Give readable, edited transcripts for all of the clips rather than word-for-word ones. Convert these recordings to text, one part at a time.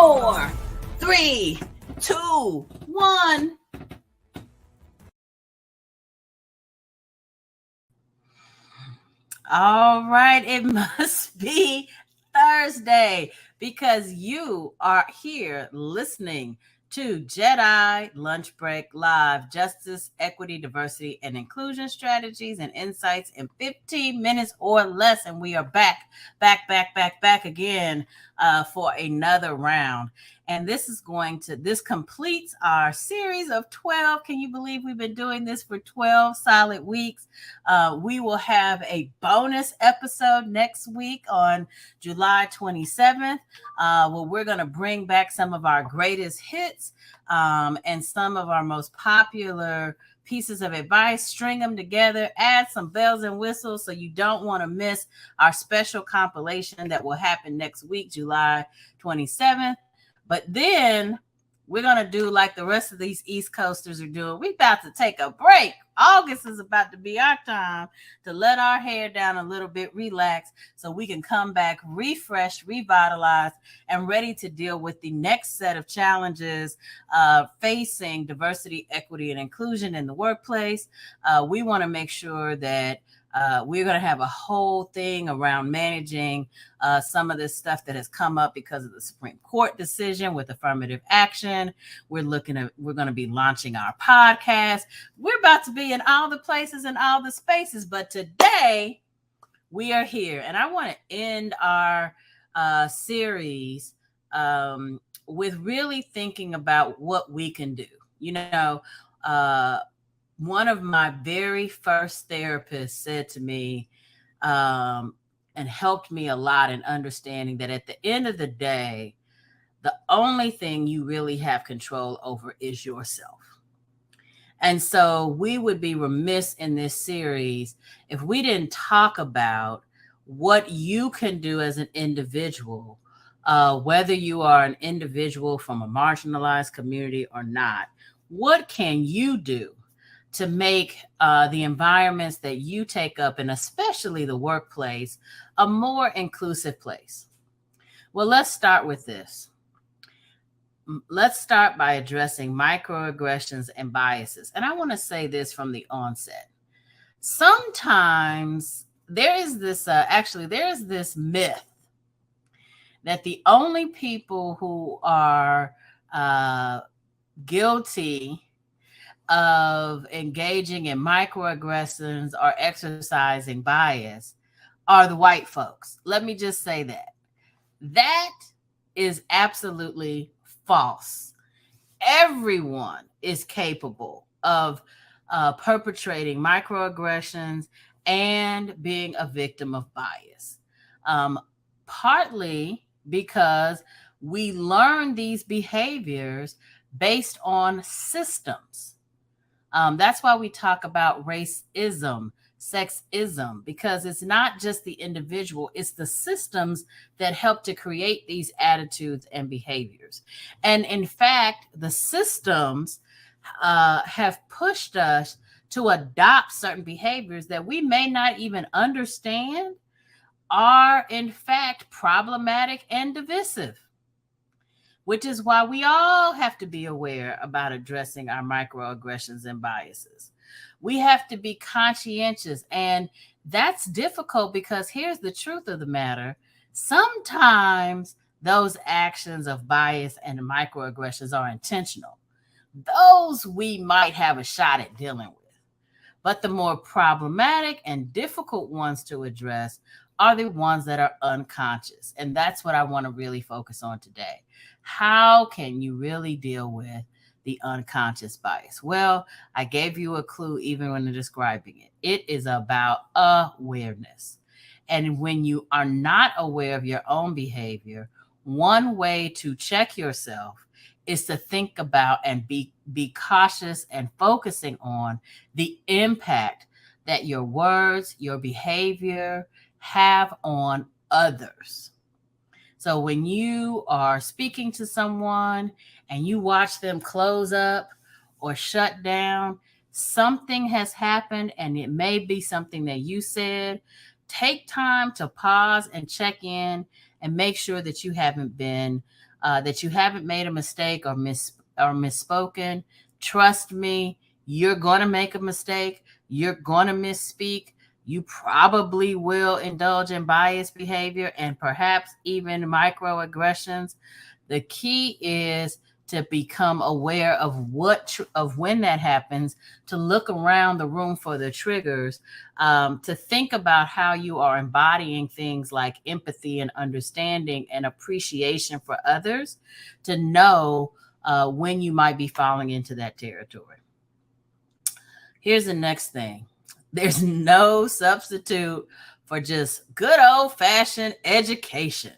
4, 3, 2, 1. All right, it must be Thursday because you are here listening to J.E.D.I Lunch Break Live, Justice, Equity, Diversity, and Inclusion Strategies and Insights in 15 minutes or less. And we are back again for another round. And this completes our series of 12. Can you believe we've been doing this for 12 solid weeks? We will have a bonus episode next week on July 27th, where we're going to bring back some of our greatest hits and some of our most popular pieces of advice, string them together, add some bells and whistles so you don't want to miss our special compilation that will happen next week, July 27th. But then we're going to do like the rest of these East Coasters are doing. We're about to take a break. August is about to be our time to let our hair down a little bit, relax, so we can come back refreshed, revitalized, and ready to deal with the next set of challenges facing diversity, equity, and inclusion in the workplace. We want to make sure that we're going to have a whole thing around managing some of this stuff that has come up because of the Supreme Court decision with affirmative action. We're going to be launching our podcast. We're about to be in all the places and all the spaces, but today we are here, and I want to end our series with really thinking about what we can do. One of my very first therapists said to me, and helped me a lot in understanding that at the end of the day, the only thing you really have control over is yourself. And so we would be remiss in this series if we didn't talk about what you can do as an individual, whether you are an individual from a marginalized community or not. What can you do to make the environments that you take up, and especially the workplace, a more inclusive place? Well, let's start with this. Let's start by addressing microaggressions and biases. And I want to say this from the onset. Sometimes there is this myth that the only people who are guilty of engaging in microaggressions or exercising bias are the white folks. Let me just say that. That is absolutely false. Everyone is capable of perpetrating microaggressions and being a victim of bias. Partly because we learn these behaviors based on systems. That's why we talk about racism, sexism, because it's not just the individual, it's the systems that help to create these attitudes and behaviors. And in fact, the systems have pushed us to adopt certain behaviors that we may not even understand are in fact problematic and divisive, which is why we all have to be aware about addressing our microaggressions and biases. We have to be conscientious, and that's difficult because here's the truth of the matter. Sometimes those actions of bias and microaggressions are intentional. Those we might have a shot at dealing with. But the more problematic and difficult ones to address are the ones that are unconscious. And that's what I want to really focus on today. How can you really deal with the unconscious bias? Well, I gave you a clue even when describing it. It is about awareness. And when you are not aware of your own behavior, one way to check yourself is to think about and be cautious and focusing on the impact that your words, your behavior have on others. So when you are speaking to someone and you watch them close up or shut down, something has happened, and it may be something that you said. Take time to pause and check in and make sure that you haven't been that you haven't made a mistake or misspoken. Trust me, you're going to make a mistake. You're going to misspeak. You probably will indulge in biased behavior and perhaps even microaggressions. The key is to become aware of of when that happens, to look around the room for the triggers, to think about how you are embodying things like empathy and understanding and appreciation for others, to know when you might be falling into that territory. Here's the next thing. There's no substitute for just good old fashioned education.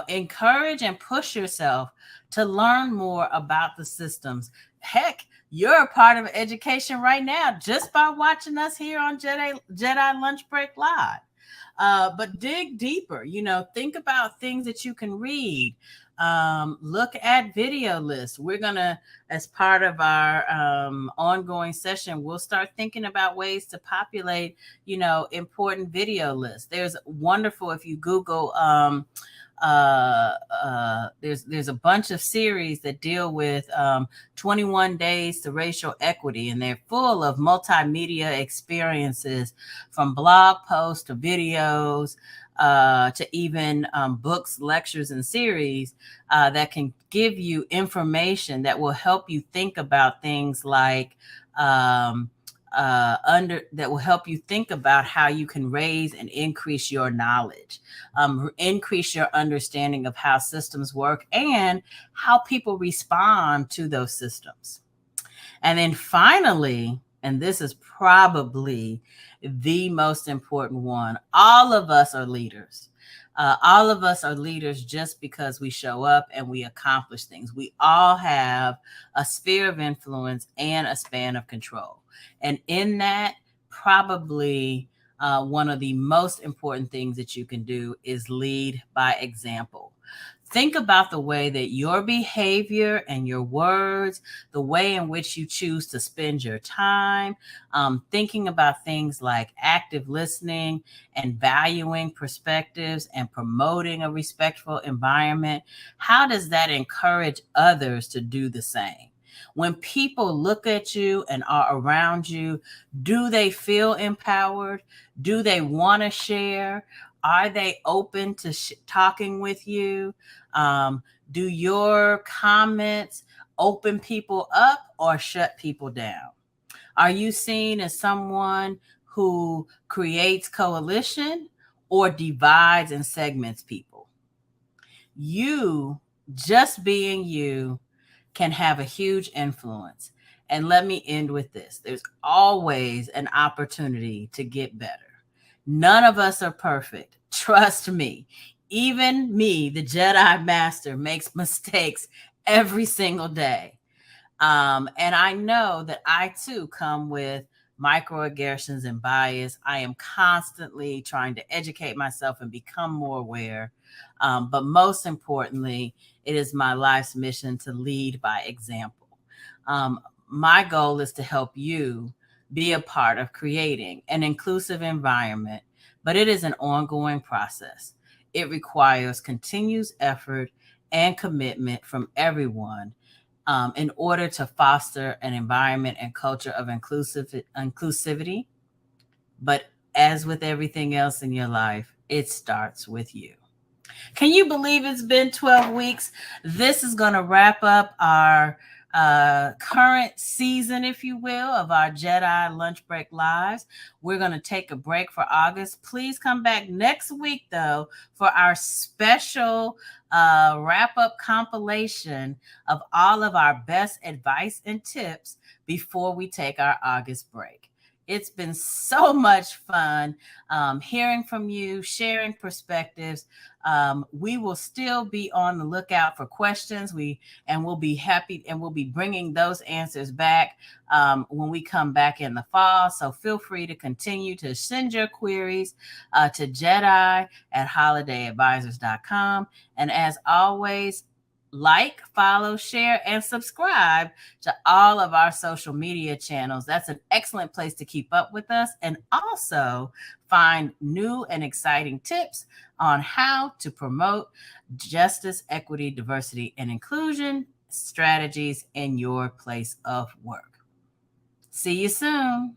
Encourage and push yourself to learn more about the systems. Heck, you're a part of education right now just by watching us here on J.E.D.I Lunch Break Live. But dig deeper, think about things that you can read. Look at video lists. We're going to, as part of our ongoing session, we'll start thinking about ways to populate, important video lists. There's wonderful, if you Google, there's a bunch of series that deal with 21 days to racial equity, and they're full of multimedia experiences, from blog posts to videos, to even books, lectures, and series that can give you information that will help you think about things like that will help you think about how you can raise and increase your knowledge, increase your understanding of how systems work and how people respond to those systems. And then finally, and this is probably the most important one, all of us are leaders. All of us are leaders just because we show up and we accomplish things. We all have a sphere of influence and a span of control. And in that, probably one of the most important things that you can do is lead by example. Think about the way that your behavior and your words, the way in which you choose to spend your time, thinking about things like active listening and valuing perspectives and promoting a respectful environment. How does that encourage others to do the same? When people look at you and are around you, do they feel empowered? Do they want to share? Are they open to talking with you? Do your comments open people up or shut people down? Are you seen as someone who creates coalition or divides and segments people? You, just being you, can have a huge influence. And let me end with this. There's always an opportunity to get better. None of us are perfect. Trust me. Even me, the J.E.D.I master, makes mistakes every single day. And I know that I too come with microaggressions and bias. I am constantly trying to educate myself and become more aware. But most importantly, it is my life's mission to lead by example. My goal is to help you be a part of creating an inclusive environment, but it is an ongoing process. It requires continuous effort and commitment from everyone in order to foster an environment and culture of inclusivity. But as with everything else in your life, it starts with you. Can you believe it's been 12 weeks? This is going to wrap up our current season, if you will, of our J.E.D.I Lunch Break Lives. We're going to take a break for August. Please come back next week, though, for our special wrap-up compilation of all of our best advice and tips before we take our August break. It's been so much fun hearing from you, sharing perspectives. We will still be on the lookout for questions. We'll be happy, and we'll be bringing those answers back when we come back in the fall. So feel free to continue to send your queries to jedi@holidayadvisors.com. And as always, like, follow, share, and subscribe to all of our social media channels. That's an excellent place to keep up with us. And also find new and exciting tips on how to promote justice, equity, diversity, and inclusion strategies in your place of work. See you soon.